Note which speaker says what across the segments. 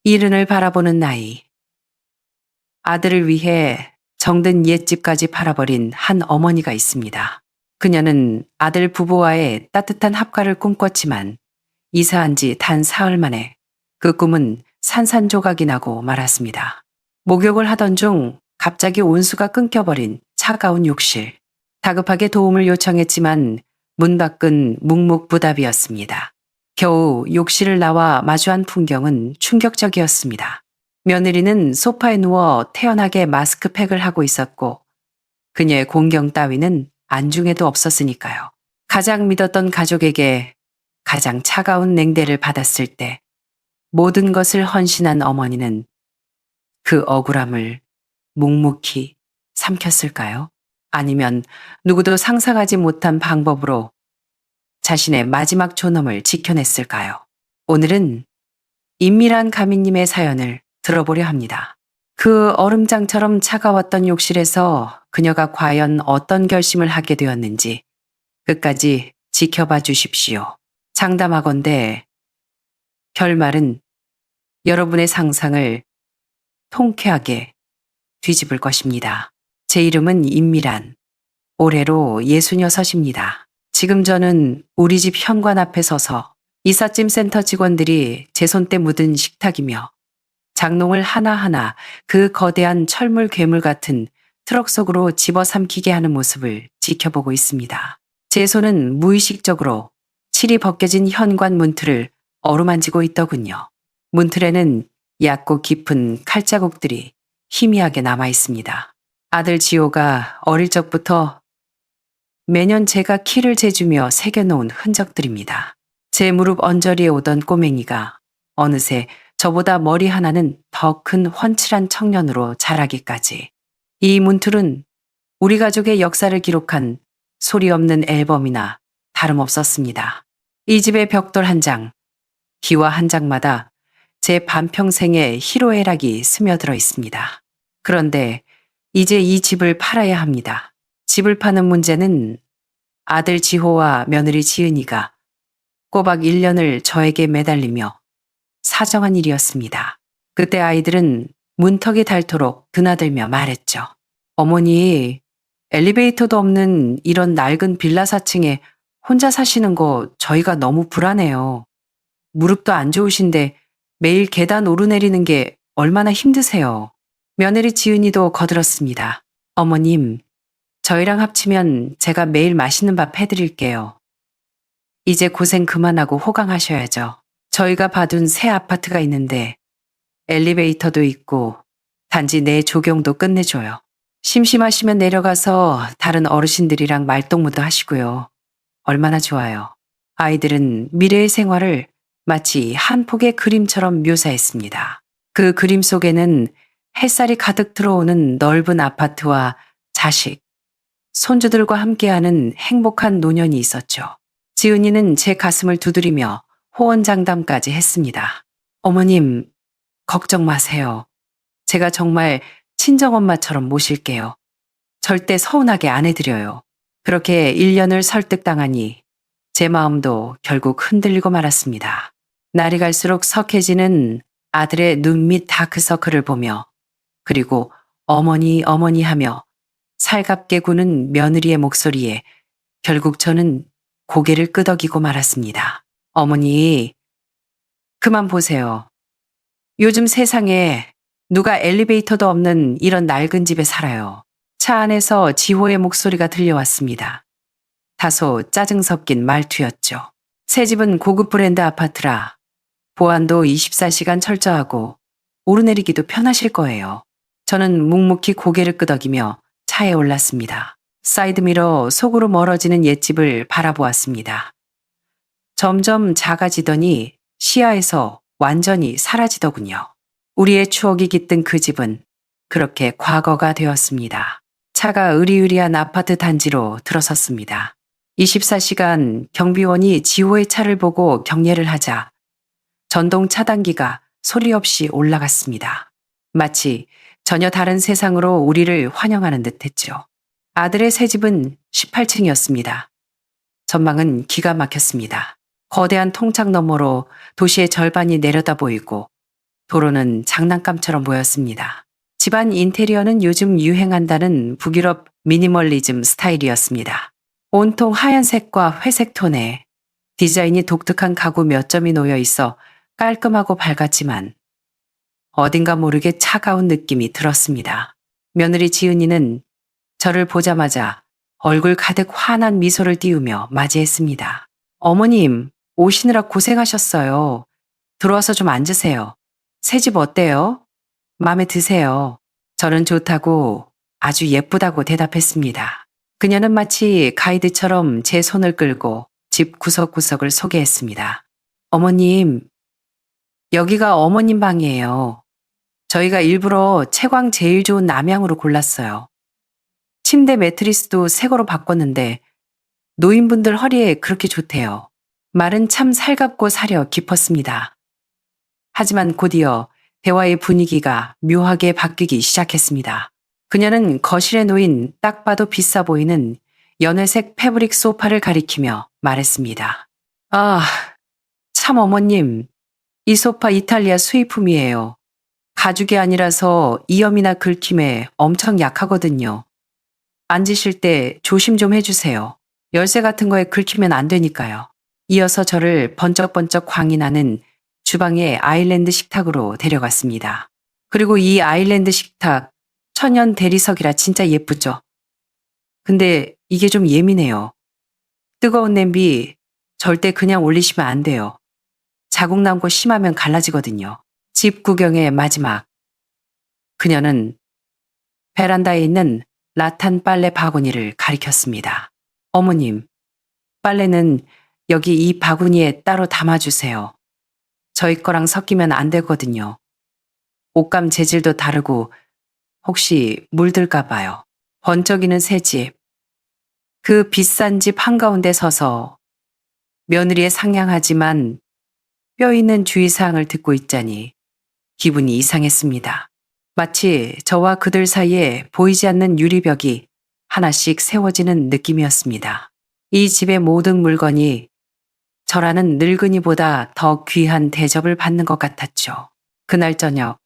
Speaker 1: 이른을 바라보는 나이. 아들을 위해 정든 옛집까지 팔아버린 한 어머니가 있습니다. 그녀는 아들 부부와의 따뜻한 합가를 꿈꿨지만 이사한 지 단 사흘 만에 그 꿈은 산산조각이 나고 말았습니다. 목욕을 하던 중 갑자기 온수가 끊겨버린 차가운 욕실. 다급하게 도움을 요청했지만 문 밖은 묵묵부답이었습니다. 겨우 욕실을 나와 마주한 풍경은 충격적이었습니다. 며느리는 소파에 누워 태연하게 마스크팩을 하고 있었고 그녀의 공경 따위는 안중에도 없었으니까요. 가장 믿었던 가족에게 가장 차가운 냉대를 받았을 때 모든 것을 헌신한 어머니는 그 억울함을 묵묵히 삼켰을까요? 아니면 누구도 상상하지 못한 방법으로 자신의 마지막 존엄을 지켜냈을까요? 오늘은 임미란 가미님의 사연을 들어보려 합니다. 그 얼음장처럼 차가웠던 욕실에서 그녀가 과연 어떤 결심을 하게 되었는지 끝까지 지켜봐 주십시오. 장담하건대 결말은 여러분의 상상을 통쾌하게 뒤집을 것입니다. 제 이름은 임미란. 올해로 66입니다. 지금 저는 우리 집 현관 앞에 서서 이삿짐 센터 직원들이 제 손때 묻은 식탁이며 장롱을 하나하나 그 거대한 철물 괴물 같은 트럭 속으로 집어삼키게 하는 모습을 지켜보고 있습니다. 제 손은 무의식적으로 칠이 벗겨진 현관 문틀을 어루만지고 있더군요. 문틀에는 얕고 깊은 칼자국들이 희미하게 남아 있습니다. 아들 지호가 어릴 적부터 매년 제가 키를 재주며 새겨놓은 흔적들입니다. 제 무릎 언저리에 오던 꼬맹이가 어느새 저보다 머리 하나는 더 큰 훤칠한 청년으로 자라기까지. 이 문틀은 우리 가족의 역사를 기록한 소리 없는 앨범이나 다름없었습니다. 이 집의 벽돌 한 장, 기와 한 장마다 제 반평생의 희로애락이 스며들어 있습니다. 그런데 이제 이 집을 팔아야 합니다. 집을 파는 문제는 아들 지호와 며느리 지은이가 꼬박 1년을 저에게 매달리며 사정한 일이었습니다. 그때 아이들은 문턱이 닳도록 드나들며 말했죠. 어머니, 엘리베이터도 없는 이런 낡은 빌라 4층에 혼자 사시는 거 저희가 너무 불안해요. 무릎도 안 좋으신데 매일 계단 오르내리는 게 얼마나 힘드세요. 며느리 지은이도 거들었습니다. 어머님, 저희랑 합치면 제가 매일 맛있는 밥 해드릴게요. 이제 고생 그만하고 호강하셔야죠. 저희가 봐둔 새 아파트가 있는데 엘리베이터도 있고 단지 내 조경도 끝내줘요. 심심하시면 내려가서 다른 어르신들이랑 말동무도 하시고요. 얼마나 좋아요. 아이들은 미래의 생활을 마치 한 폭의 그림처럼 묘사했습니다. 그 그림 속에는 햇살이 가득 들어오는 넓은 아파트와 자식, 손주들과 함께하는 행복한 노년이 있었죠. 지은이는 제 가슴을 두드리며 호언장담까지 했습니다. 어머님, 걱정 마세요. 제가 정말 친정엄마처럼 모실게요. 절대 서운하게 안 해드려요. 그렇게 1년을 설득당하니 제 마음도 결국 흔들리고 말았습니다. 날이 갈수록 석해지는 아들의 눈 밑 다크서클을 보며 그리고 어머니 어머니 하며 살갑게 구는 며느리의 목소리에 결국 저는 고개를 끄덕이고 말았습니다. 어머니, 그만 보세요. 요즘 세상에 누가 엘리베이터도 없는 이런 낡은 집에 살아요. 차 안에서 지호의 목소리가 들려왔습니다. 다소 짜증 섞인 말투였죠. 새 집은 고급 브랜드 아파트라 보안도 24시간 철저하고 오르내리기도 편하실 거예요. 저는 묵묵히 고개를 끄덕이며 차에 올랐습니다. 사이드미러 속으로 멀어지는 옛집을 바라보았습니다. 점점 작아지더니 시야에서 완전히 사라지더군요. 우리의 추억이 깃든 그 집은 그렇게 과거가 되었습니다. 차가 으리으리한 아파트 단지로 들어섰습니다. 24시간 경비원이 지호의 차를 보고 경례를 하자 전동 차단기가 소리 없이 올라갔습니다. 마치 전혀 다른 세상으로 우리를 환영하는 듯했죠. 아들의 새 집은 18층이었습니다. 전망은 기가 막혔습니다. 거대한 통창 너머로 도시의 절반이 내려다 보이고 도로는 장난감처럼 보였습니다. 집안 인테리어는 요즘 유행한다는 북유럽 미니멀리즘 스타일이었습니다. 온통 하얀색과 회색 톤에 디자인이 독특한 가구 몇 점이 놓여 있어 깔끔하고 밝았지만 어딘가 모르게 차가운 느낌이 들었습니다. 며느리 지은이는 저를 보자마자 얼굴 가득 환한 미소를 띄우며 맞이했습니다. 어머님, 오시느라 고생하셨어요. 들어와서 좀 앉으세요. 새 집 어때요? 마음에 드세요? 저는 좋다고 아주 예쁘다고 대답했습니다. 그녀는 마치 가이드처럼 제 손을 끌고 집 구석구석을 소개했습니다. 어머님, 여기가 어머님 방이에요. 저희가 일부러 채광 제일 좋은 남향으로 골랐어요. 침대 매트리스도 새 거로 바꿨는데 노인분들 허리에 그렇게 좋대요. 말은 참 살갑고 사려 깊었습니다. 하지만 곧이어 대화의 분위기가 묘하게 바뀌기 시작했습니다. 그녀는 거실에 놓인 딱 봐도 비싸 보이는 연회색 패브릭 소파를 가리키며 말했습니다. 아, 참 어머님, 이 소파 이탈리아 수입품이에요. 가죽이 아니라서 이염이나 긁힘에 엄청 약하거든요. 앉으실 때 조심 좀 해주세요. 열쇠 같은 거에 긁히면 안 되니까요. 이어서 저를 번쩍번쩍 광이 나는 주방의 아일랜드 식탁으로 데려갔습니다. 그리고 이 아일랜드 식탁, 천연 대리석이라 진짜 예쁘죠? 근데 이게 좀 예민해요. 뜨거운 냄비 절대 그냥 올리시면 안 돼요. 자국 남고 심하면 갈라지거든요. 집 구경의 마지막. 그녀는 베란다에 있는 라탄 빨래 바구니를 가리켰습니다. 어머님, 빨래는 여기 이 바구니에 따로 담아주세요. 저희 거랑 섞이면 안 되거든요. 옷감 재질도 다르고 혹시 물들까 봐요. 번쩍이는 새 집. 그 비싼 집 한가운데 서서 며느리의 상냥하지만 뼈 있는 주의사항을 듣고 있자니 기분이 이상했습니다. 마치 저와 그들 사이에 보이지 않는 유리벽이 하나씩 세워지는 느낌이었습니다. 이 집의 모든 물건이 저라는 늙은이보다 더 귀한 대접을 받는 것 같았죠. 그날 저녁,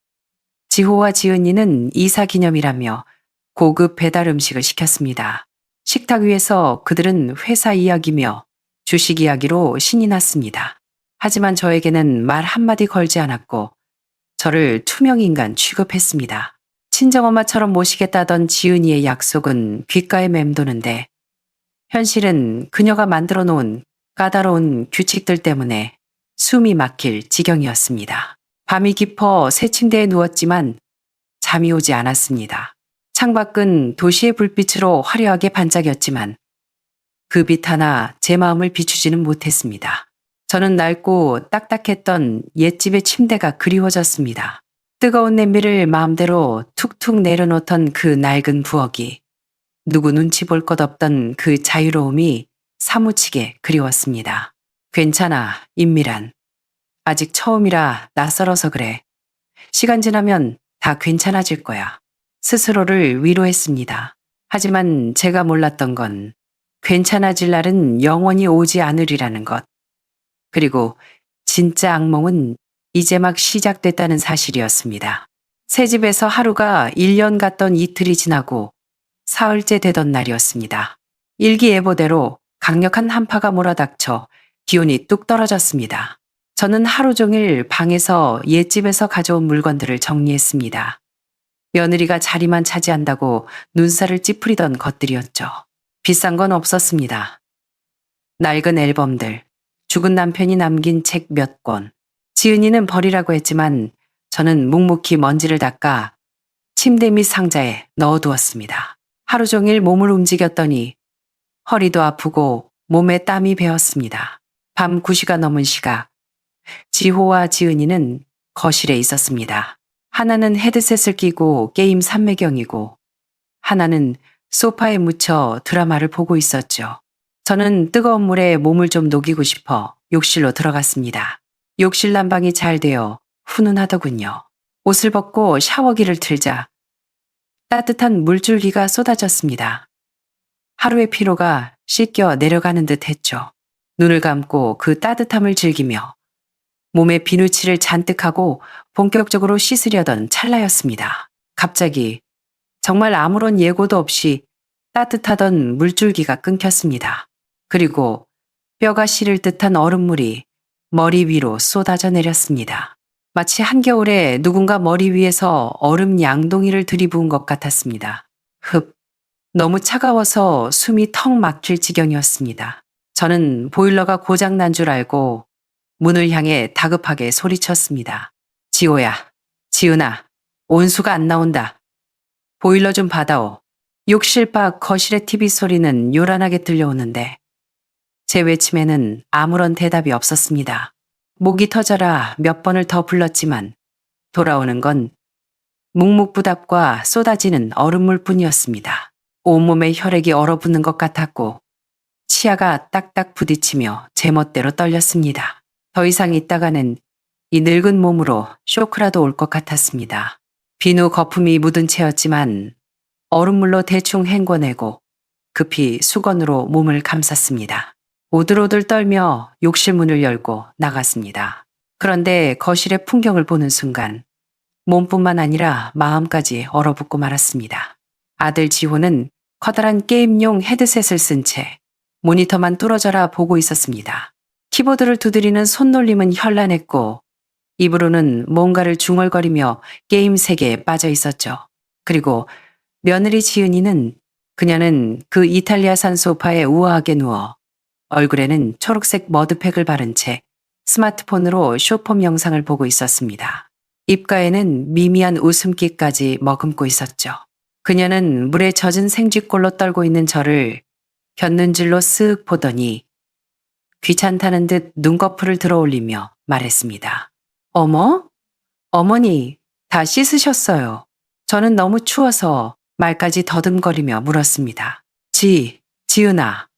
Speaker 1: 지호와 지은이는 이사 기념이라며 고급 배달 음식을 시켰습니다. 식탁 위에서 그들은 회사 이야기며 주식 이야기로 신이 났습니다. 하지만 저에게는 말 한마디 걸지 않았고 저를 투명인간 취급했습니다. 친정엄마처럼 모시겠다던 지은이의 약속은 귓가에 맴도는데 현실은 그녀가 만들어 놓은 까다로운 규칙들 때문에 숨이 막힐 지경이었습니다. 밤이 깊어 새 침대에 누웠지만 잠이 오지 않았습니다. 창밖은 도시의 불빛으로 화려하게 반짝였지만 그 빛 하나 제 마음을 비추지는 못했습니다. 저는 낡고 딱딱했던 옛집의 침대가 그리워졌습니다. 뜨거운 냄비를 마음대로 툭툭 내려놓던 그 낡은 부엌이, 누구 눈치 볼 것 없던 그 자유로움이 사무치게 그리웠습니다. 괜찮아, 임미란. 아직 처음이라 낯설어서 그래. 시간 지나면 다 괜찮아질 거야. 스스로를 위로했습니다. 하지만 제가 몰랐던 건 괜찮아질 날은 영원히 오지 않으리라는 것. 그리고 진짜 악몽은 이제 막 시작됐다는 사실이었습니다. 새 집에서 하루가 1년 같던 이틀이 지나고 사흘째 되던 날이었습니다. 일기예보대로 강력한 한파가 몰아닥쳐 기온이 뚝 떨어졌습니다. 저는 하루 종일 방에서 옛집에서 가져온 물건들을 정리했습니다. 며느리가 자리만 차지한다고 눈살을 찌푸리던 것들이었죠. 비싼 건 없었습니다. 낡은 앨범들, 죽은 남편이 남긴 책 몇 권. 지은이는 버리라고 했지만 저는 묵묵히 먼지를 닦아 침대 밑 상자에 넣어두었습니다. 하루 종일 몸을 움직였더니 허리도 아프고 몸에 땀이 배었습니다. 밤 9시가 넘은 시각, 지호와 지은이는 거실에 있었습니다. 하나는 헤드셋을 끼고 게임 삼매경이고 하나는 소파에 묻혀 드라마를 보고 있었죠. 저는 뜨거운 물에 몸을 좀 녹이고 싶어 욕실로 들어갔습니다. 욕실 난방이 잘 되어 훈훈하더군요. 옷을 벗고 샤워기를 틀자 따뜻한 물줄기가 쏟아졌습니다. 하루의 피로가 씻겨 내려가는 듯 했죠. 눈을 감고 그 따뜻함을 즐기며 몸에 비누칠을 잔뜩 하고 본격적으로 씻으려던 찰나였습니다. 갑자기 정말 아무런 예고도 없이 따뜻하던 물줄기가 끊겼습니다. 그리고 뼈가 시릴 듯한 얼음물이 머리 위로 쏟아져 내렸습니다. 마치 한겨울에 누군가 머리 위에서 얼음 양동이를 들이부은 것 같았습니다. 너무 차가워서 숨이 턱 막힐 지경이었습니다. 저는 보일러가 고장난 줄 알고 문을 향해 다급하게 소리쳤습니다. 지호야, 지은아, 온수가 안 나온다. 보일러 좀 받아오. 욕실 밖 거실의 TV 소리는 요란하게 들려오는데 제 외침에는 아무런 대답이 없었습니다. 목이 터져라 몇 번을 더 불렀지만 돌아오는 건 묵묵부답과 쏟아지는 얼음물 뿐이었습니다. 온몸에 혈액이 얼어붙는 것 같았고 치아가 딱딱 부딪히며 제멋대로 떨렸습니다. 더 이상 있다가는 이 늙은 몸으로 쇼크라도 올 것 같았습니다. 비누 거품이 묻은 채였지만 얼음물로 대충 헹궈내고 급히 수건으로 몸을 감쌌습니다. 오들오들 떨며 욕실 문을 열고 나갔습니다. 그런데 거실의 풍경을 보는 순간 몸뿐만 아니라 마음까지 얼어붙고 말았습니다. 아들 지호는 커다란 게임용 헤드셋을 쓴 채 모니터만 뚫어져라 보고 있었습니다. 키보드를 두드리는 손놀림은 현란했고 입으로는 뭔가를 중얼거리며 게임 세계에 빠져 있었죠. 그리고 며느리 지은이는 그녀는 그 이탈리아산 소파에 우아하게 누워 얼굴에는 초록색 머드팩을 바른 채 스마트폰으로 쇼폼 영상을 보고 있었습니다. 입가에는 미미한 웃음기까지 머금고 있었죠. 그녀는 물에 젖은 생쥐꼴로 떨고 있는 저를 곁눈질로 쓱 보더니 귀찮다는 듯 눈꺼풀을 들어올리며 말했습니다. 어머? 어머니, 다 씻으셨어요. 저는 너무 추워서 말까지 더듬거리며 물었습니다. 지은아.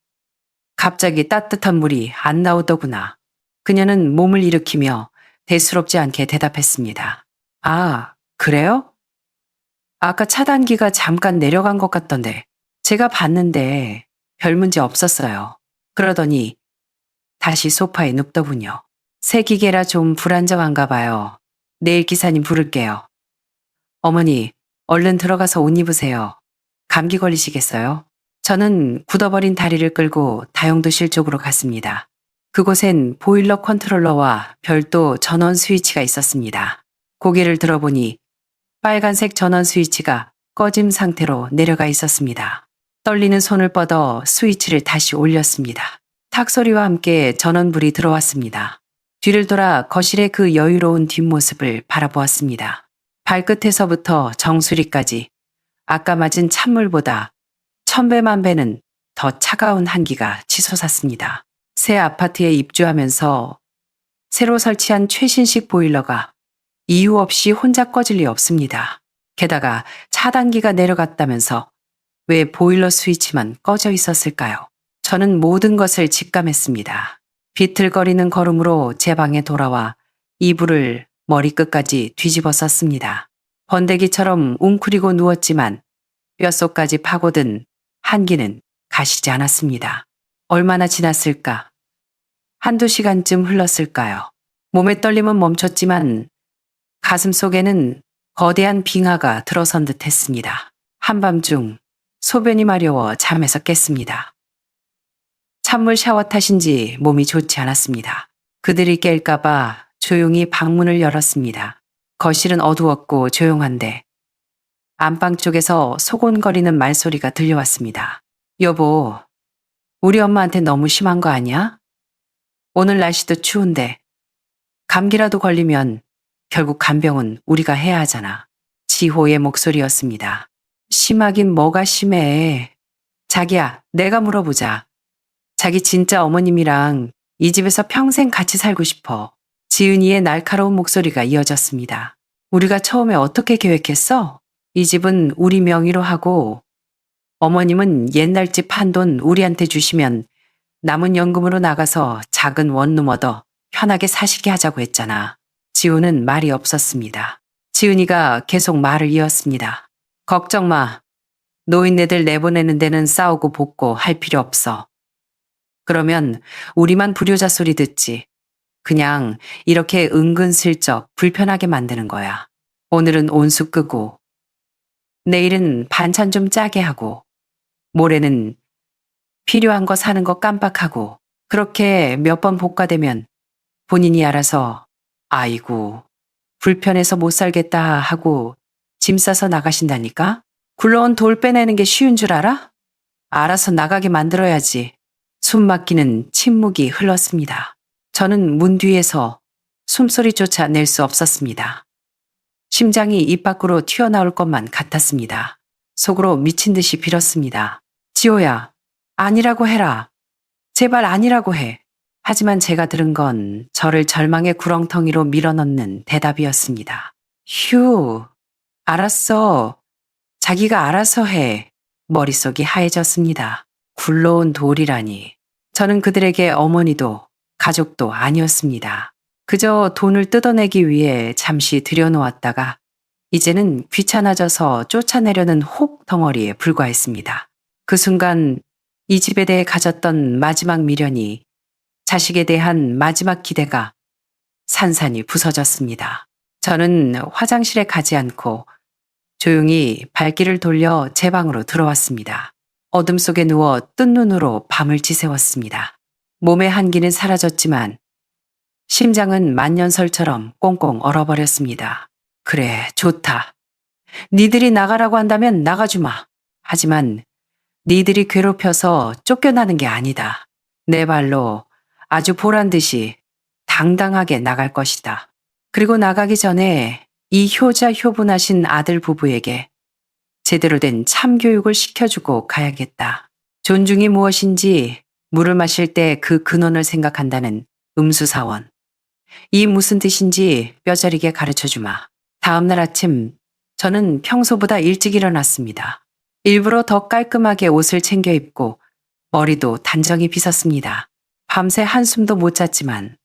Speaker 1: 갑자기 따뜻한 물이 안 나오더구나. 그녀는 몸을 일으키며 대수롭지 않게 대답했습니다. 아, 그래요? 아까 차단기가 잠깐 내려간 것 같던데 제가 봤는데 별 문제 없었어요. 그러더니 다시 소파에 눕더군요. 새 기계라 좀 불안정한가 봐요. 내일 기사님 부를게요. 어머니, 얼른 들어가서 옷 입으세요. 감기 걸리시겠어요? 저는 굳어버린 다리를 끌고 다용도실 쪽으로 갔습니다. 그곳엔 보일러 컨트롤러와 별도 전원 스위치가 있었습니다. 고개를 들어보니 빨간색 전원 스위치가 꺼짐 상태로 내려가 있었습니다. 떨리는 손을 뻗어 스위치를 다시 올렸습니다. 탁 소리와 함께 전원불이 들어왔습니다. 뒤를 돌아 거실의 그 여유로운 뒷모습을 바라보았습니다. 발끝에서부터 정수리까지 아까 맞은 찬물보다 1000배만배는 더 차가운 한기가 치솟았습니다. 새 아파트에 입주하면서 새로 설치한 최신식 보일러가 이유 없이 혼자 꺼질 리 없습니다. 게다가 차단기가 내려갔다면서 왜 보일러 스위치만 꺼져 있었을까요? 저는 모든 것을 직감했습니다. 비틀거리는 걸음으로 제 방에 돌아와 이불을 머리끝까지 뒤집어 썼습니다. 번데기처럼 웅크리고 누웠지만 뼛속까지 파고든 한기는 가시지 않았습니다. 얼마나 지났을까? 한두 시간쯤 흘렀을까요? 몸의 떨림은 멈췄지만 가슴 속에는 거대한 빙하가 들어선 듯 했습니다. 한밤중 소변이 마려워 잠에서 깼습니다. 찬물 샤워 탓인지 몸이 좋지 않았습니다. 그들이 깰까봐 조용히 방문을 열었습니다. 거실은 어두웠고 조용한데 안방 쪽에서 소곤거리는 말소리가 들려왔습니다. 여보, 우리 엄마한테 너무 심한 거 아니야? 오늘 날씨도 추운데 감기라도 걸리면 결국 간병은 우리가 해야 하잖아. 지호의 목소리였습니다. 심하긴 뭐가 심해. 자기야, 내가 물어보자. 자기 진짜 어머님이랑 이 집에서 평생 같이 살고 싶어. 지은이의 날카로운 목소리가 이어졌습니다. 우리가 처음에 어떻게 계획했어? 이 집은 우리 명의로 하고 어머님은 옛날 집 한 돈 우리한테 주시면 남은 연금으로 나가서 작은 원룸 얻어 편하게 사시게 하자고 했잖아. 지우는 말이 없었습니다. 지은이가 계속 말을 이었습니다. 걱정 마. 노인네들 내보내는 데는 싸우고 볶고 할 필요 없어. 그러면 우리만 불효자 소리 듣지. 그냥 이렇게 은근슬쩍 불편하게 만드는 거야. 오늘은 온수 끄고, 내일은 반찬 좀 짜게 하고, 모레는 필요한 거 사는 거 깜빡하고, 그렇게 몇 번 복가되면 본인이 알아서 아이고 불편해서 못 살겠다 하고 짐 싸서 나가신다니까? 굴러온 돌 빼내는 게 쉬운 줄 알아? 알아서 나가게 만들어야지. 숨 막히는 침묵이 흘렀습니다. 저는 문 뒤에서 숨소리조차 낼 수 없었습니다. 심장이 입 밖으로 튀어나올 것만 같았습니다. 속으로 미친 듯이 빌었습니다. 지호야, 아니라고 해라. 제발 아니라고 해. 하지만 제가 들은 건 저를 절망의 구렁텅이로 밀어넣는 대답이었습니다. 휴, 알았어. 자기가 알아서 해. 머릿속이 하얘졌습니다. 굴러온 돌이라니. 저는 그들에게 어머니도 가족도 아니었습니다. 그저 돈을 뜯어내기 위해 잠시 들여놓았다가 이제는 귀찮아져서 쫓아내려는 혹 덩어리에 불과했습니다. 그 순간 이 집에 대해 가졌던 마지막 미련이, 자식에 대한 마지막 기대가 산산이 부서졌습니다. 저는 화장실에 가지 않고 조용히 발길을 돌려 제 방으로 들어왔습니다. 어둠 속에 누워 뜬 눈으로 밤을 지새웠습니다. 몸의 한기는 사라졌지만 심장은 만년설처럼 꽁꽁 얼어버렸습니다. 그래, 좋다. 니들이 나가라고 한다면 나가주마. 하지만 니들이 괴롭혀서 쫓겨나는 게 아니다. 내 발로 아주 보란 듯이 당당하게 나갈 것이다. 그리고 나가기 전에 이 효자 효분하신 아들 부부에게 제대로 된 참교육을 시켜주고 가야겠다. 존중이 무엇인지 물을 마실 때 그 근원을 생각한다는 음수사원. 이 무슨 뜻인지 뼈저리게 가르쳐주마. 다음날 아침 저는 평소보다 일찍 일어났습니다. 일부러 더 깔끔하게 옷을 챙겨 입고 머리도 단정히 빗었습니다. 밤새 한숨도 못 잤지만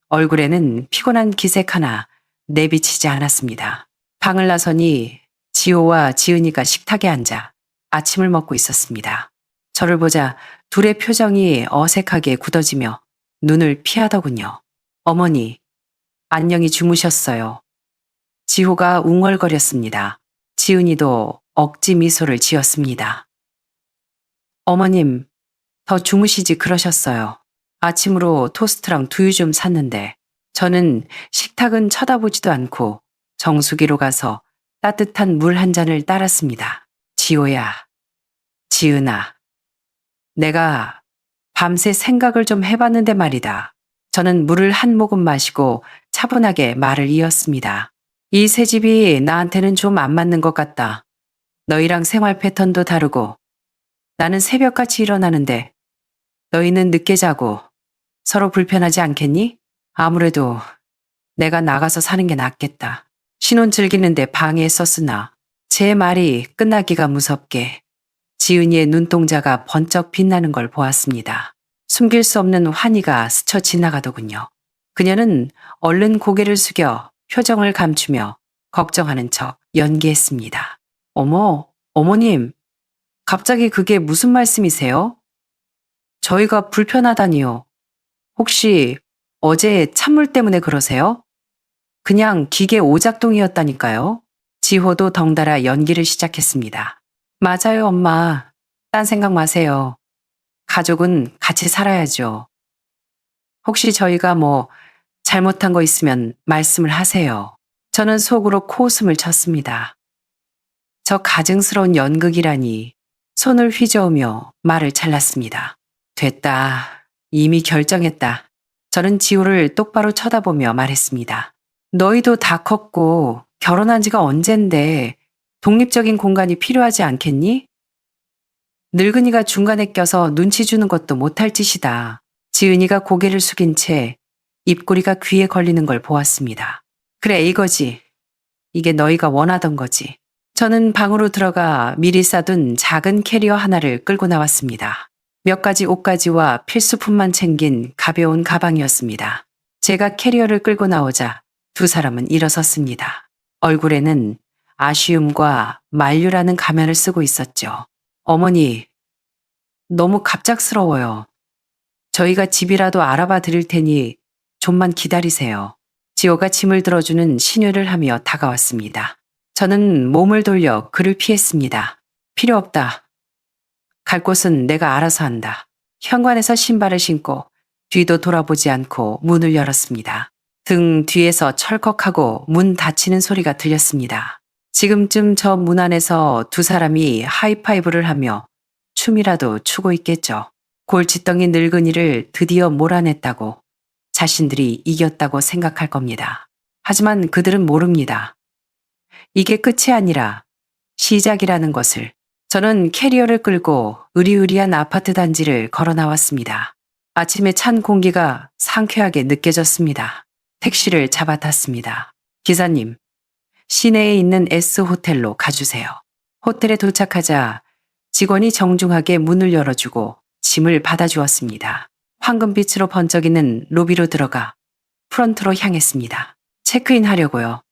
Speaker 1: 얼굴에는 피곤한 기색 하나 내비치지 않았습니다. 방을 나서니 지호와 지은이가 식탁에 앉아 아침을 먹고 있었습니다. 저를 보자 둘의 표정이 어색하게 굳어지며 눈을 피하더군요. 어머니, 안녕히 주무셨어요. 지호가 웅얼거렸습니다. 지은이도 억지 미소를 지었습니다. 어머님, 더 주무시지 그러셨어요. 아침으로 토스트랑 두유 좀 샀는데 저는 식탁은 쳐다보지도 않고 정수기로 가서 따뜻한 물 한 잔을 따랐습니다. 지호야, 지은아, 내가 밤새 생각을 좀 해봤는데 말이다. 저는 물을 한 모금 마시고 차분하게 말을 이었습니다. 이 새 집이 나한테는 좀 안 맞는 것 같다. 너희랑 생활 패턴도 다르고 나는 새벽같이 일어나는데 너희는 늦게 자고 서로 불편하지 않겠니? 아무래도 내가 나가서 사는 게 낫겠다. 신혼 즐기는데 방해했었으나 제 말이 끝나기가 무섭게 지은이의 눈동자가 번쩍 빛나는 걸 보았습니다. 숨길 수 없는 환희가 스쳐 지나가더군요. 그녀는 얼른 고개를 숙여 표정을 감추며 걱정하는 척 연기했습니다. 어머, 어머님, 갑자기 그게 무슨 말씀이세요? 저희가 불편하다니요. 혹시 어제 찬물 때문에 그러세요? 그냥 기계 오작동이었다니까요. 지호도 덩달아 연기를 시작했습니다. 맞아요, 엄마. 딴 생각 마세요. 가족은 같이 살아야죠. 혹시 저희가 뭐 잘못한 거 있으면 말씀을 하세요. 저는 속으로 코웃음을 쳤습니다. 저 가증스러운 연극이라니. 손을 휘저으며 말을 잘랐습니다. 됐다. 이미 결정했다. 저는 지호를 똑바로 쳐다보며 말했습니다. 너희도 다 컸고 결혼한 지가 언젠데 독립적인 공간이 필요하지 않겠니? 늙은이가 중간에 껴서 눈치 주는 것도 못할 짓이다. 지은이가 고개를 숙인 채 입꼬리가 귀에 걸리는 걸 보았습니다. 그래, 이거지. 이게 너희가 원하던 거지. 저는 방으로 들어가 미리 싸둔 작은 캐리어 하나를 끌고 나왔습니다. 몇 가지 옷가지와 필수품만 챙긴 가벼운 가방이었습니다. 제가 캐리어를 끌고 나오자 두 사람은 일어섰습니다. 얼굴에는 아쉬움과 만류라는 가면을 쓰고 있었죠. 어머니, 너무 갑작스러워요. 저희가 집이라도 알아봐 드릴 테니 좀만 기다리세요. 지호가 짐을 들어주는 신호를 하며 다가왔습니다. 저는 몸을 돌려 그를 피했습니다. 필요 없다. 갈 곳은 내가 알아서 한다. 현관에서 신발을 신고 뒤도 돌아보지 않고 문을 열었습니다. 등 뒤에서 철컥하고 문 닫히는 소리가 들렸습니다. 지금쯤 저 문 안에서 두 사람이 하이파이브를 하며 춤이라도 추고 있겠죠. 골칫덩이 늙은이를 드디어 몰아냈다고, 자신들이 이겼다고 생각할 겁니다. 하지만 그들은 모릅니다. 이게 끝이 아니라 시작이라는 것을. 저는 캐리어를 끌고 으리으리한 아파트 단지를 걸어 나왔습니다. 아침에 찬 공기가 상쾌하게 느껴졌습니다. 택시를 잡아탔습니다. 기사님, 시내에 있는 S호텔로 가주세요. 호텔에 도착하자 직원이 정중하게 문을 열어주고 짐을 받아주었습니다. 황금빛으로 번쩍이는 로비로 들어가 프런트로 향했습니다. 체크인 하려고요.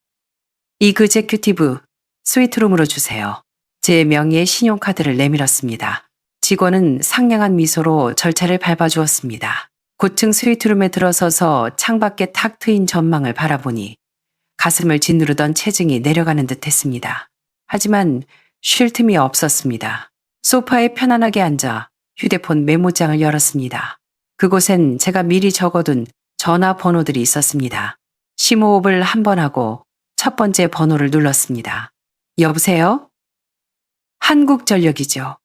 Speaker 1: 이그제큐티브 스위트룸으로 주세요. 제 명의의 신용카드를 내밀었습니다. 직원은 상냥한 미소로 절차를 밟아주었습니다. 고층 스위트룸에 들어서서 창밖에 탁 트인 전망을 바라보니 가슴을 짓누르던 체증이 내려가는 듯했습니다. 하지만 쉴 틈이 없었습니다. 소파에 편안하게 앉아 휴대폰 메모장을 열었습니다. 그곳엔 제가 미리 적어둔 전화번호들이 있었습니다. 심호흡을 한 번 하고 첫 번째 번호를 눌렀습니다. 여보세요? 한국전력이죠.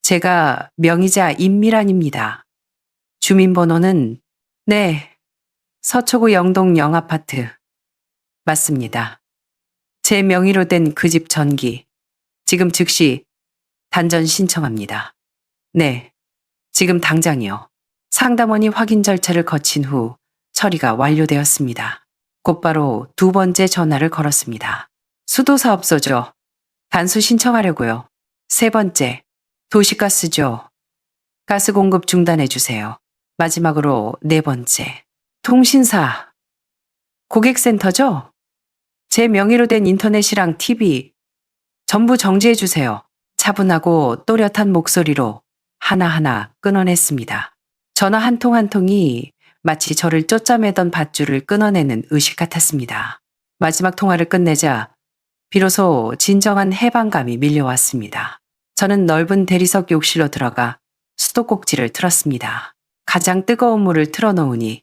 Speaker 1: 제가 명의자 임미란입니다. 주민번호는 네, 서초구 영동 영아파트. 맞습니다. 제 명의로 된 그 집 전기. 지금 즉시 단전 신청합니다. 네, 지금 당장이요. 상담원이 확인 절차를 거친 후 처리가 완료되었습니다. 곧바로 두 번째 전화를 걸었습니다. 수도사업소죠. 단수 신청하려고요. 세 번째, 도시가스죠. 가스 공급 중단해 주세요. 마지막으로 네 번째, 통신사. 고객센터죠? 제 명의로 된 인터넷이랑 TV 전부 정지해 주세요. 차분하고 또렷한 목소리로 하나하나 끊어냈습니다. 전화 한 통 한 통이 마치 저를 쫓아매던 밧줄을 끊어내는 의식 같았습니다. 마지막 통화를 끝내자 비로소 진정한 해방감이 밀려왔습니다. 저는 넓은 대리석 욕실로 들어가 수도꼭지를 틀었습니다. 가장 뜨거운 물을 틀어놓으니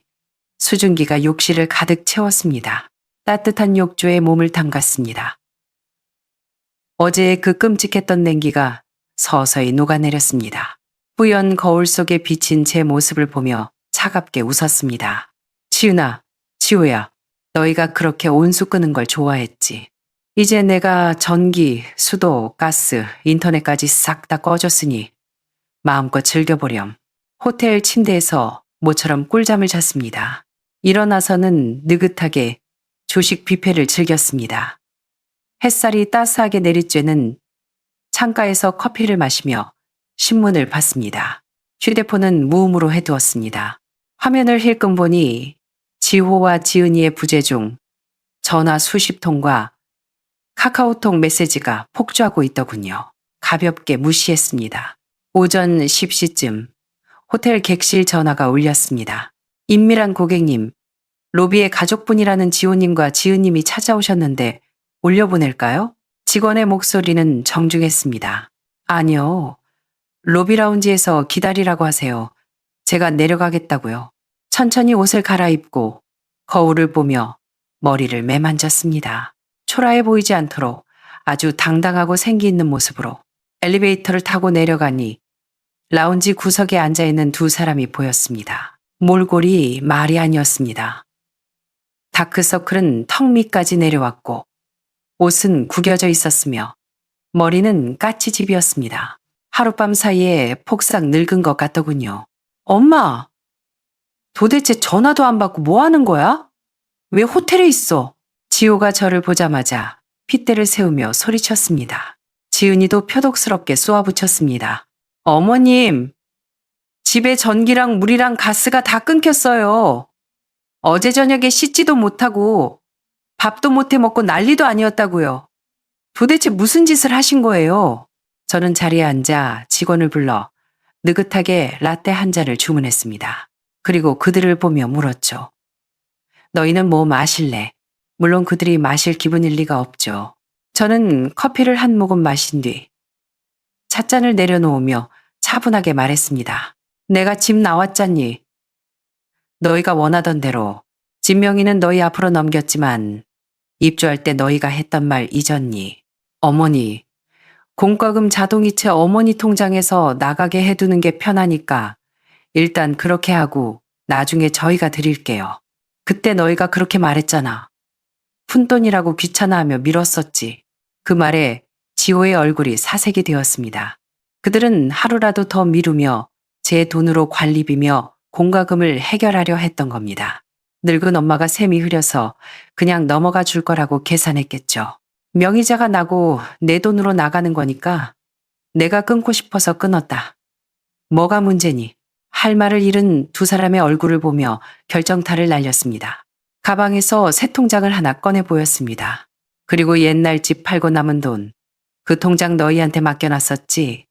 Speaker 1: 수증기가 욕실을 가득 채웠습니다. 따뜻한 욕조에 몸을 담갔습니다. 어제의 그 끔찍했던 냉기가 서서히 녹아내렸습니다. 뿌연 거울 속에 비친 제 모습을 보며 차갑게 웃었습니다. 지은아, 지호야, 너희가 그렇게 온수 끄는 걸 좋아했지. 이제 내가 전기, 수도, 가스, 인터넷까지 싹 다 꺼줬으니 마음껏 즐겨보렴. 호텔 침대에서 모처럼 꿀잠을 잤습니다. 일어나서는 느긋하게 조식 뷔페를 즐겼습니다. 햇살이 따스하게 내리쬐는 창가에서 커피를 마시며 신문을 봤습니다. 휴대폰은 무음으로 해두었습니다. 화면을 힐끔 보니 지호와 지은이의 부재 중 전화 수십 통과 카카오톡 메시지가 폭주하고 있더군요. 가볍게 무시했습니다. 오전 10시쯤 호텔 객실 전화가 울렸습니다. 임미란 고객님, 로비에 가족분이라는 지호님과 지은님이 찾아오셨는데 올려보낼까요? 직원의 목소리는 정중했습니다. 아니요. 로비 라운지에서 기다리라고 하세요. 제가 내려가겠다고요. 천천히 옷을 갈아입고 거울을 보며 머리를 매만졌습니다. 초라해 보이지 않도록 아주 당당하고 생기 있는 모습으로 엘리베이터를 타고 내려가니 라운지 구석에 앉아있는 두 사람이 보였습니다. 몰골이 말이 아니었습니다. 다크서클은 턱 밑까지 내려왔고 옷은 구겨져 있었으며 머리는 까치집이었습니다. 하룻밤 사이에 폭삭 늙은 것 같더군요. 엄마! 도대체 전화도 안 받고 뭐 하는 거야? 왜 호텔에 있어? 지호가 저를 보자마자 핏대를 세우며 소리쳤습니다. 지은이도 표독스럽게 쏘아붙였습니다. 어머님, 집에 전기랑 물이랑 가스가 다 끊겼어요. 어제 저녁에 씻지도 못하고 밥도 못해 먹고 난리도 아니었다고요. 도대체 무슨 짓을 하신 거예요? 저는 자리에 앉아 직원을 불러 느긋하게 라떼 한 잔을 주문했습니다. 그리고 그들을 보며 물었죠. 너희는 뭐 마실래? 물론 그들이 마실 기분일 리가 없죠. 저는 커피를 한 모금 마신 뒤 찻잔을 내려놓으며 차분하게 말했습니다. 내가 집 나왔잖니. 너희가 원하던 대로 집 명의는 너희 앞으로 넘겼지만 입주할 때 너희가 했던 말 잊었니? 어머니, 공과금 자동이체 어머니 통장에서 나가게 해두는 게 편하니까 일단 그렇게 하고 나중에 저희가 드릴게요. 그때 너희가 그렇게 말했잖아. 푼돈이라고 귀찮아하며 미뤘었지. 그 말에 지호의 얼굴이 사색이 되었습니다. 그들은 하루라도 더 미루며 제 돈으로 관리비며 공과금을 해결하려 했던 겁니다. 늙은 엄마가 샘이 흐려서 그냥 넘어가 줄 거라고 계산했겠죠. 명의자가 나고 내 돈으로 나가는 거니까 내가 끊고 싶어서 끊었다. 뭐가 문제니? 할 말을 잃은 두 사람의 얼굴을 보며 결정타를 날렸습니다. 가방에서 새 통장을 하나 꺼내 보였습니다. 그리고 옛날 집 팔고 남은 돈, 그 통장 너희한테 맡겨놨었지.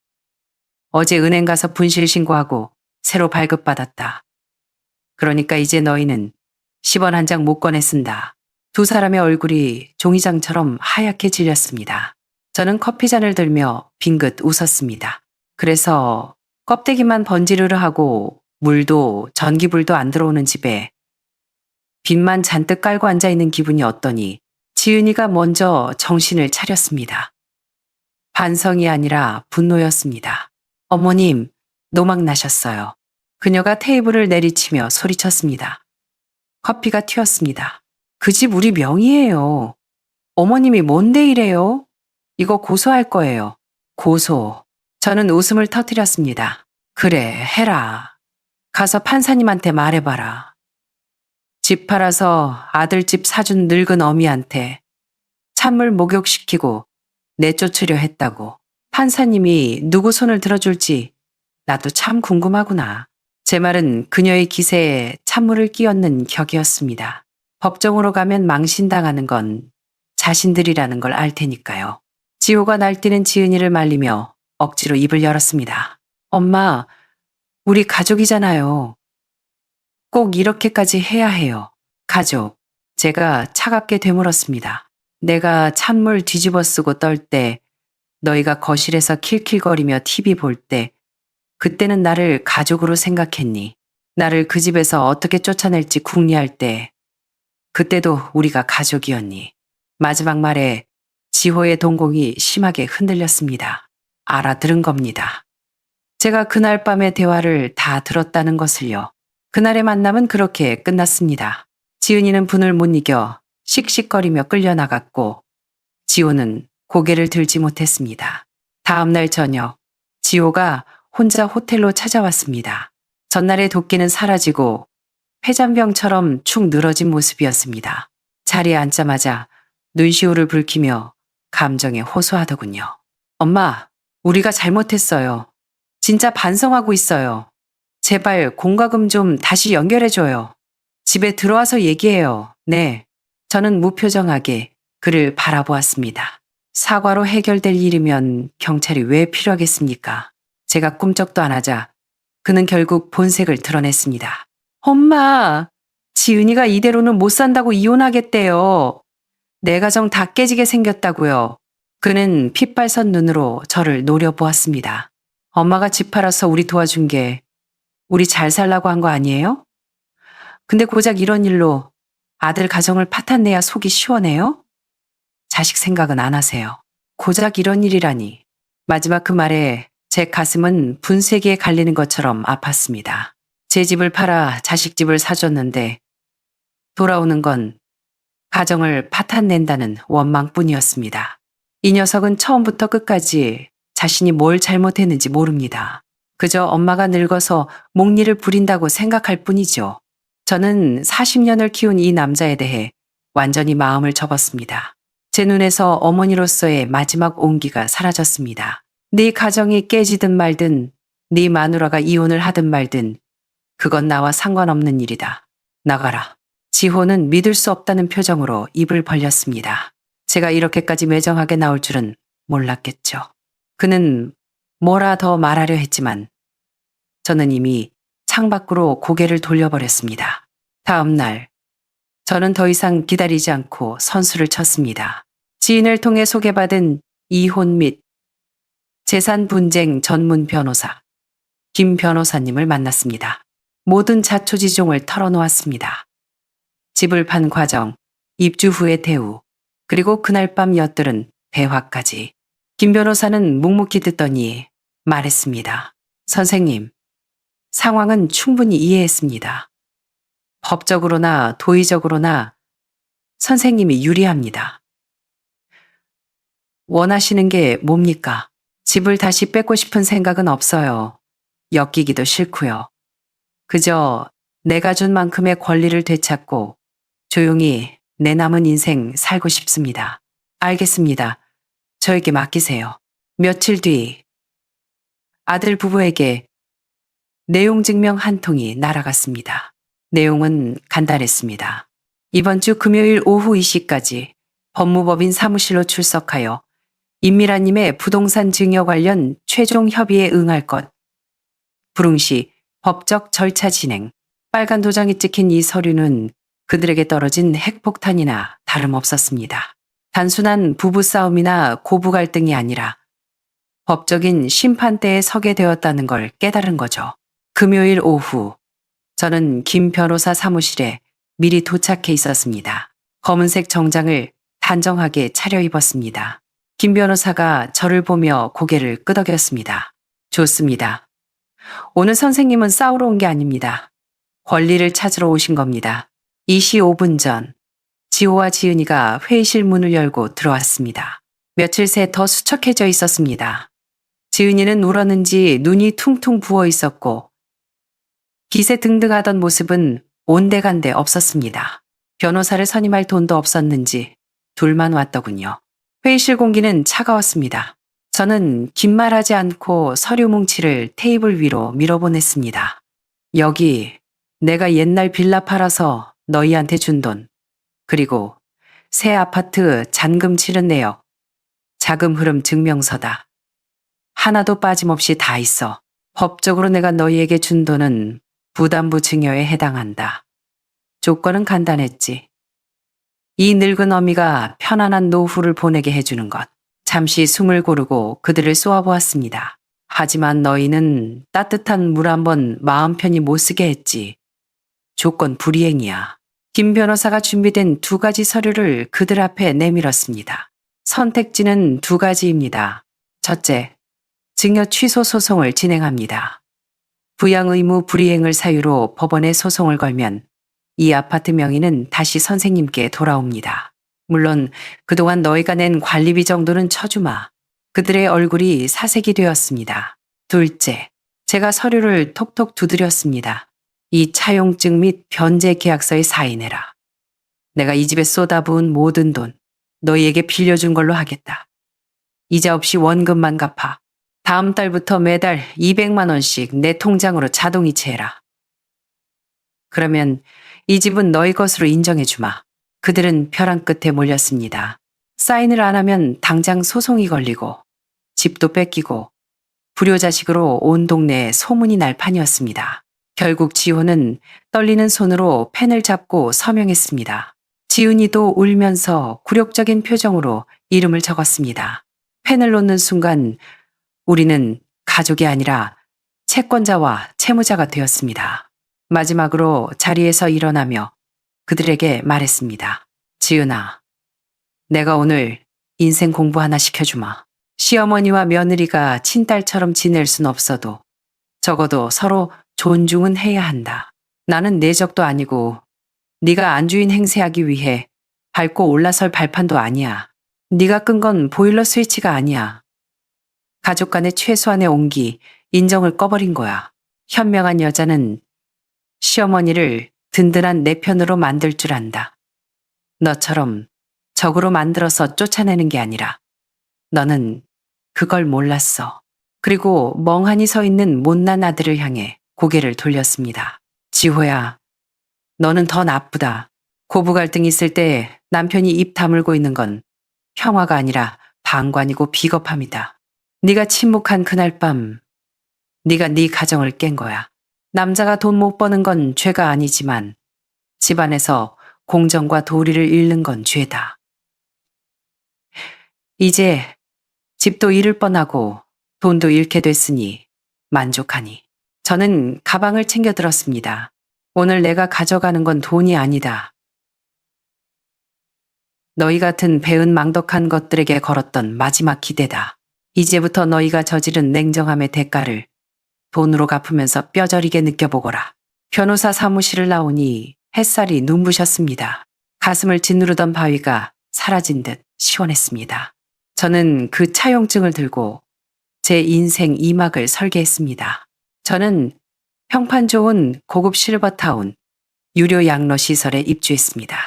Speaker 1: 어제 은행 가서 분실 신고하고 새로 발급받았다. 그러니까 이제 너희는 10원 한 장 못 꺼내 쓴다. 두 사람의 얼굴이 종이장처럼 하얗게 질렸습니다. 저는 커피잔을 들며 빙긋 웃었습니다. 그래서 껍데기만 번지르르 하고 물도 전기불도 안 들어오는 집에 빚만 잔뜩 깔고 앉아있는 기분이 어떠니 지은이가 먼저 정신을 차렸습니다. 반성이 아니라 분노였습니다. 어머님, 노막 나셨어요. 그녀가 테이블을 내리치며 소리쳤습니다. 커피가 튀었습니다. 그 집 우리 명의예요. 어머님이 뭔데 이래요? 이거 고소할 거예요. 고소. 저는 웃음을 터뜨렸습니다. 그래, 해라. 가서 판사님한테 말해봐라. 집 팔아서 아들 집 사준 늙은 어미한테 찬물 목욕시키고 내쫓으려 했다고. 판사님이 누구 손을 들어줄지 나도 참 궁금하구나. 제 말은 그녀의 기세에 찬물을 끼얹는 격이었습니다. 법정으로 가면 망신당하는 건 자신들이라는 걸 알 테니까요. 지호가 날뛰는 지은이를 말리며 억지로 입을 열었습니다. 엄마, 우리 가족이잖아요. 꼭 이렇게까지 해야 해요. 가족. 제가 차갑게 되물었습니다. 내가 찬물 뒤집어 쓰고 떨 때, 너희가 거실에서 킬킬거리며 TV 볼 때, 그때는 나를 가족으로 생각했니? 나를 그 집에서 어떻게 쫓아낼지 궁리할 때, 그때도 우리가 가족이었니? 마지막 말에 지호의 동공이 심하게 흔들렸습니다. 알아들은 겁니다. 제가 그날 밤의 대화를 다 들었다는 것을요. 그날의 만남은 그렇게 끝났습니다. 지은이는 분을 못 이겨 씩씩거리며 끌려나갔고 지호는 고개를 들지 못했습니다. 다음 날 저녁 지호가 혼자 호텔로 찾아왔습니다. 전날의 도끼는 사라지고 폐잔병처럼 축 늘어진 모습이었습니다. 자리에 앉자마자 눈시울을 붉히며 감정에 호소하더군요. 엄마, 우리가 잘못했어요. 진짜 반성하고 있어요. 제발 공과금 좀 다시 연결해줘요. 집에 들어와서 얘기해요. 네. 저는 무표정하게 그를 바라보았습니다. 사과로 해결될 일이면 경찰이 왜 필요하겠습니까? 제가 꿈쩍도 안 하자 그는 결국 본색을 드러냈습니다. 엄마, 지은이가 이대로는 못 산다고 이혼하겠대요. 내 가정 다 깨지게 생겼다고요. 그는 핏발선 눈으로 저를 노려보았습니다. 엄마가 집 팔아서 우리 도와준 게 우리 잘 살라고 한 거 아니에요? 근데 고작 이런 일로 아들 가정을 파탄내야 속이 시원해요? 자식 생각은 안 하세요. 고작 이런 일이라니. 마지막 그 말에 제 가슴은 분쇄기에 갈리는 것처럼 아팠습니다. 제 집을 팔아 자식 집을 사줬는데 돌아오는 건 가정을 파탄낸다는 원망뿐이었습니다. 이 녀석은 처음부터 끝까지 자신이 뭘 잘못했는지 모릅니다. 그저 엄마가 늙어서 목리를 부린다고 생각할 뿐이죠. 저는 40년을 키운 이 남자에 대해 완전히 마음을 접었습니다. 제 눈에서 어머니로서의 마지막 온기가 사라졌습니다. 네 가정이 깨지든 말든 네 마누라가 이혼을 하든 말든 그건 나와 상관없는 일이다. 나가라. 지호는 믿을 수 없다는 표정으로 입을 벌렸습니다. 제가 이렇게까지 매정하게 나올 줄은 몰랐겠죠. 그는 뭐라 더 말하려 했지만 저는 이미 창밖으로 고개를 돌려버렸습니다. 다음 날 저는 더 이상 기다리지 않고 선수를 쳤습니다. 지인을 통해 소개받은 이혼 및 재산 분쟁 전문 변호사 김 변호사님을 만났습니다. 모든 자초지종을 털어놓았습니다. 집을 판 과정, 입주 후의 대우, 그리고 그날 밤 엿들은 대화까지. 김 변호사는 묵묵히 듣더니 말했습니다. 선생님, 상황은 충분히 이해했습니다. 법적으로나 도의적으로나 선생님이 유리합니다. 원하시는 게 뭡니까? 집을 다시 뺏고 싶은 생각은 없어요. 엮이기도 싫고요. 그저 내가 준 만큼의 권리를 되찾고 조용히 내 남은 인생 살고 싶습니다. 알겠습니다. 저에게 맡기세요. 며칠 뒤 아들 부부에게 내용 증명 한 통이 날아갔습니다. 내용은 간단했습니다. 이번 주 금요일 오후 2시까지 법무법인 사무실로 출석하여 임미라님의 부동산 증여 관련 최종 협의에 응할 것. 불응시 법적 절차 진행. 빨간 도장이 찍힌 이 서류는 그들에게 떨어진 핵폭탄이나 다름없었습니다. 단순한 부부싸움이나 고부 갈등이 아니라 법적인 심판대에 서게 되었다는 걸 깨달은 거죠. 금요일 오후 저는 김 변호사 사무실에 미리 도착해 있었습니다. 검은색 정장을 단정하게 차려입었습니다. 김 변호사가 저를 보며 고개를 끄덕였습니다. 좋습니다. 오늘 선생님은 싸우러 온 게 아닙니다. 권리를 찾으러 오신 겁니다. 2시 5분 전 지호와 지은이가 회의실 문을 열고 들어왔습니다. 며칠 새 더 수척해져 있었습니다. 지은이는 울었는지 눈이 퉁퉁 부어 있었고 기세등등하던 모습은 온데간데 없었습니다. 변호사를 선임할 돈도 없었는지 둘만 왔더군요. 회의실 공기는 차가웠습니다. 저는 긴 말하지 않고 서류 뭉치를 테이블 위로 밀어보냈습니다. 여기 내가 옛날 빌라 팔아서 너희한테 준 돈, 그리고 새 아파트 잔금 치른 내역, 자금 흐름 증명서다. 하나도 빠짐없이 다 있어. 법적으로 내가 너희에게 준 돈은 부담부 증여에 해당한다. 조건은 간단했지. 이 늙은 어미가 편안한 노후를 보내게 해주는 것. 잠시 숨을 고르고 그들을 쏘아보았습니다. 하지만 너희는 따뜻한 물 한 번 마음 편히 못 쓰게 했지. 조건 불이행이야. 김 변호사가 준비된 2가지 서류를 그들 앞에 내밀었습니다. 선택지는 2가지입니다. 첫째, 증여 취소 소송을 진행합니다. 부양 의무 불이행을 사유로 법원에 소송을 걸면 이 아파트 명의는 다시 선생님께 돌아옵니다. 물론 그동안 너희가 낸 관리비 정도는 쳐주마. 그들의 얼굴이 사색이 되었습니다. 둘째, 제가 서류를 톡톡 두드렸습니다. 이 차용증 및 변제 계약서에 사인해라. 내가 이 집에 쏟아부은 모든 돈 너희에게 빌려준 걸로 하겠다. 이자 없이 원금만 갚아. 다음 달부터 매달 200만 원씩 내 통장으로 자동이체해라. 그러면 이 집은 너희 것으로 인정해주마. 그들은 벼랑 끝에 몰렸습니다. 사인을 안 하면 당장 소송이 걸리고 집도 뺏기고 불효자식으로 온 동네에 소문이 날 판이었습니다. 결국 지호는 떨리는 손으로 펜을 잡고 서명했습니다. 지은이도 울면서 굴욕적인 표정으로 이름을 적었습니다. 펜을 놓는 순간 우리는 가족이 아니라 채권자와 채무자가 되었습니다. 마지막으로 자리에서 일어나며 그들에게 말했습니다. 지은아, 내가 오늘 인생 공부 하나 시켜주마. 시어머니와 며느리가 친딸처럼 지낼 순 없어도 적어도 서로 존중은 해야 한다. 나는 내 적도 아니고 네가 안주인 행세하기 위해 밟고 올라설 발판도 아니야. 네가 끈 건 보일러 스위치가 아니야. 가족 간의 최소한의 온기, 인정을 꺼버린 거야. 현명한 여자는 시어머니를 든든한 내 편으로 만들 줄 안다. 너처럼 적으로 만들어서 쫓아내는 게 아니라 너는 그걸 몰랐어. 그리고 멍하니 서 있는 못난 아들을 향해 고개를 돌렸습니다. 지호야, 너는 더 나쁘다. 고부 갈등이 있을 때 남편이 입 다물고 있는 건 평화가 아니라 방관이고 비겁함이다. 네가 침묵한 그날 밤 네가 네 가정을 깬 거야. 남자가 돈 못 버는 건 죄가 아니지만 집안에서 공정과 도리를 잃는 건 죄다. 이제 집도 잃을 뻔하고 돈도 잃게 됐으니 만족하니. 저는 가방을 챙겨 들었습니다. 오늘 내가 가져가는 건 돈이 아니다. 너희 같은 배은 망덕한 것들에게 걸었던 마지막 기대다. 이제부터 너희가 저지른 냉정함의 대가를 돈으로 갚으면서 뼈저리게 느껴보거라. 변호사 사무실을 나오니 햇살이 눈부셨습니다. 가슴을 짓누르던 바위가 사라진 듯 시원했습니다. 저는 그 차용증을 들고 제 인생 2막을 설계했습니다. 저는 평판 좋은 고급 실버타운 유료 양로 시설에 입주했습니다.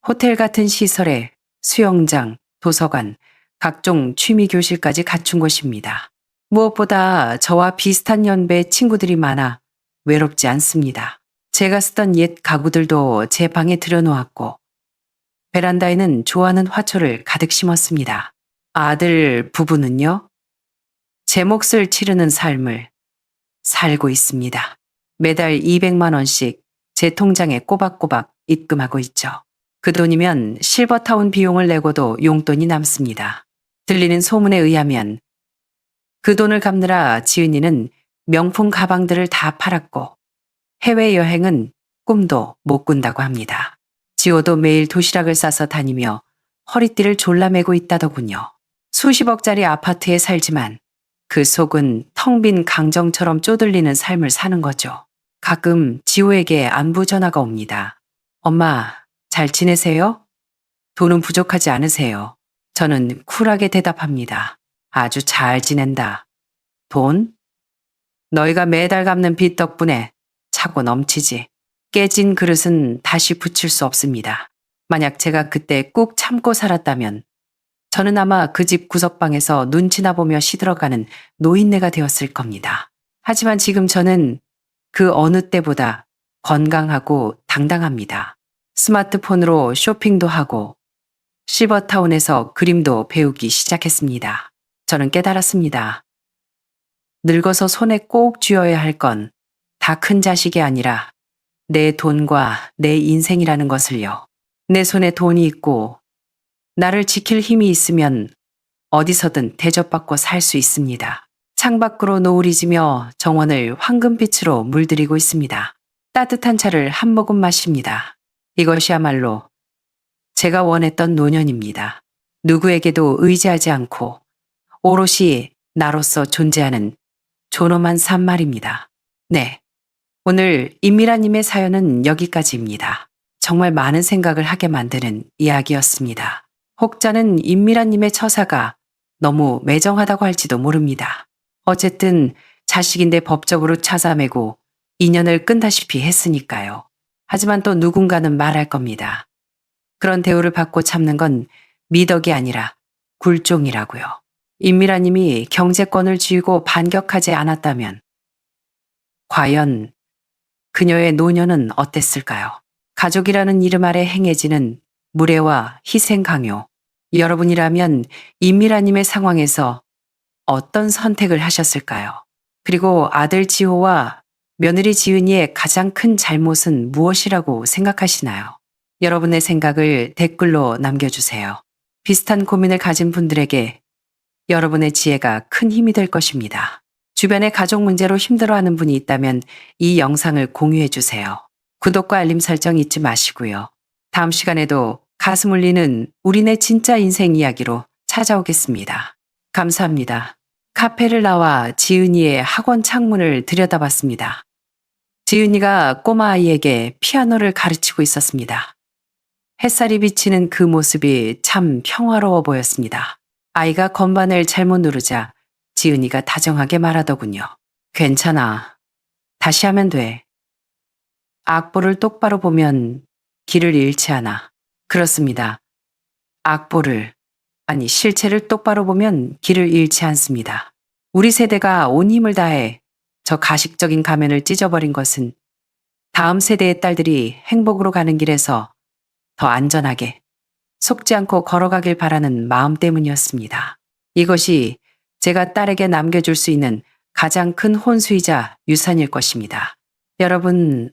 Speaker 1: 호텔 같은 시설에 수영장, 도서관, 각종 취미 교실까지 갖춘 곳입니다. 무엇보다 저와 비슷한 연배의 친구들이 많아 외롭지 않습니다. 제가 쓰던 옛 가구들도 제 방에 들여놓았고 베란다에는 좋아하는 화초를 가득 심었습니다. 아들 부부는요? 제 몫을 치르는 삶을 살고 있습니다. 매달 200만 원씩 제 통장에 꼬박꼬박 입금하고 있죠. 그 돈이면 실버타운 비용을 내고도 용돈이 남습니다. 들리는 소문에 의하면 그 돈을 갚느라 지은이는 명품 가방들을 다 팔았고 해외여행은 꿈도 못 꾼다고 합니다. 지호도 매일 도시락을 싸서 다니며 허리띠를 졸라매고 있다더군요. 수십억짜리 아파트에 살지만 그 속은 텅 빈 강정처럼 쪼들리는 삶을 사는 거죠. 가끔 지호에게 안부 전화가 옵니다. 엄마, 잘 지내세요? 돈은 부족하지 않으세요? 저는 쿨하게 대답합니다. 아주 잘 지낸다. 돈? 너희가 매달 갚는 빚 덕분에 차고 넘치지. 깨진 그릇은 다시 붙일 수 없습니다. 만약 제가 그때 꾹 참고 살았다면 저는 아마 그 집 구석방에서 눈치나 보며 시들어가는 노인네가 되었을 겁니다. 하지만 지금 저는 그 어느 때보다 건강하고 당당합니다. 스마트폰으로 쇼핑도 하고 실버타운에서 그림도 배우기 시작했습니다. 저는 깨달았습니다. 늙어서 손에 꼭 쥐어야 할 건 다 큰 자식이 아니라 내 돈과 내 인생이라는 것을요. 내 손에 돈이 있고 나를 지킬 힘이 있으면 어디서든 대접받고 살 수 있습니다. 창밖으로 노을이 지며 정원을 황금빛으로 물들이고 있습니다. 따뜻한 차를 한 모금 마십니다. 이것이야말로 제가 원했던 노년입니다. 누구에게도 의지하지 않고 오롯이 나로서 존재하는 존엄한 삶 말입니다. 네. 오늘 임미라님의 사연은 여기까지입니다. 정말 많은 생각을 하게 만드는 이야기였습니다. 혹자는 임미라님의 처사가 너무 매정하다고 할지도 모릅니다. 어쨌든 자식인데 법적으로 차사매고 인연을 끈다시피 했으니까요. 하지만 또 누군가는 말할 겁니다. 그런 대우를 받고 참는 건 미덕이 아니라 굴종이라고요. 임미라님이 경제권을 쥐고 반격하지 않았다면 과연 그녀의 노년은 어땠을까요? 가족이라는 이름 아래 행해지는 무례와 희생 강요. 여러분이라면 임미라님의 상황에서 어떤 선택을 하셨을까요? 그리고 아들 지호와 며느리 지은이의 가장 큰 잘못은 무엇이라고 생각하시나요? 여러분의 생각을 댓글로 남겨주세요. 비슷한 고민을 가진 분들에게 여러분의 지혜가 큰 힘이 될 것입니다. 주변에 가족 문제로 힘들어하는 분이 있다면 이 영상을 공유해 주세요. 구독과 알림 설정 잊지 마시고요. 다음 시간에도 가슴 울리는 우리네 진짜 인생 이야기로 찾아오겠습니다. 감사합니다. 카페를 나와 지은이의 학원 창문을 들여다봤습니다. 지은이가 꼬마 아이에게 피아노를 가르치고 있었습니다. 햇살이 비치는 그 모습이 참 평화로워 보였습니다. 아이가 건반을 잘못 누르자 지은이가 다정하게 말하더군요. 괜찮아. 다시 하면 돼. 악보를 똑바로 보면 길을 잃지 않아. 그렇습니다. 악보를, 아니 실체를 똑바로 보면 길을 잃지 않습니다. 우리 세대가 온 힘을 다해 저 가식적인 가면을 찢어버린 것은 다음 세대의 딸들이 행복으로 가는 길에서 더 안전하게 속지 않고 걸어가길 바라는 마음 때문이었습니다. 이것이 제가 딸에게 남겨줄 수 있는 가장 큰 혼수이자 유산일 것입니다. 여러분,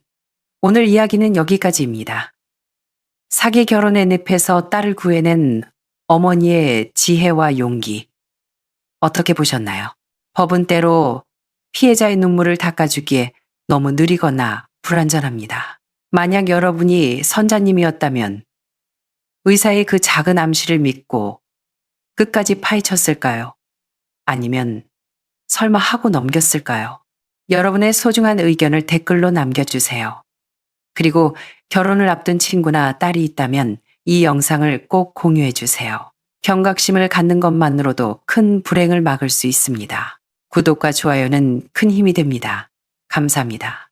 Speaker 1: 오늘 이야기는 여기까지입니다. 사기 결혼의 늪에서 딸을 구해낸 어머니의 지혜와 용기. 어떻게 보셨나요? 법은 때로 피해자의 눈물을 닦아주기에 너무 느리거나 불완전합니다. 만약 여러분이 선자님이었다면 의사의 그 작은 암시를 믿고 끝까지 파헤쳤을까요? 아니면 설마 하고 넘겼을까요? 여러분의 소중한 의견을 댓글로 남겨주세요. 그리고 결혼을 앞둔 친구나 딸이 있다면 이 영상을 꼭 공유해주세요. 경각심을 갖는 것만으로도 큰 불행을 막을 수 있습니다. 구독과 좋아요는 큰 힘이 됩니다. 감사합니다.